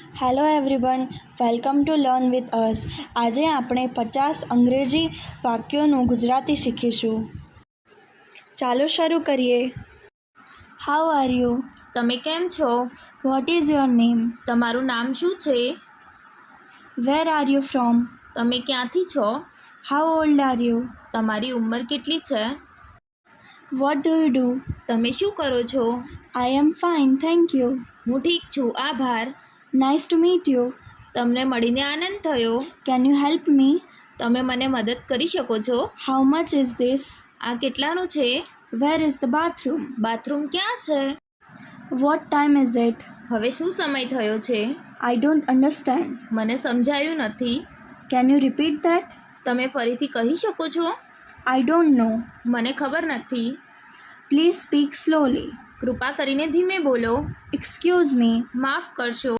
Hello everyone, welcome to learn with us. આજે આપણે 50 અંગ્રેજી વાક્યોનું ગુજરાતી શીખીશું. ચાલો શરૂ કરીએ. How are you? તમે કેમ છો? What is your name? તમારું નામ શું છે? Where are you from? તમે ક્યાંથી છો? How old are you? તમારી ઉંમર કેટલી છે? What do you do? તમે શું કરો છો? આઈ એમ ફાઇન, થેન્ક યુ. હું ઠીક છું, આભાર. Nice to meet you. તમને મળીને આનંદ થયો. Can you help me? તમે મને મદદ કરી શકો છો? How much is this? આ કેટલાનું છે? Where is the bathroom? Bathroom ક્યાં છે? What time is it? હવે શું સમય થયો છે? I don't understand. મને સમજાયું નથી. Can you repeat that? તમે ફરીથી કહી શકો છો? I don't know. મને ખબર નથી. Please speak slowly. કૃપા કરીને ધીમે બોલો. Excuse me. માફ કરશો.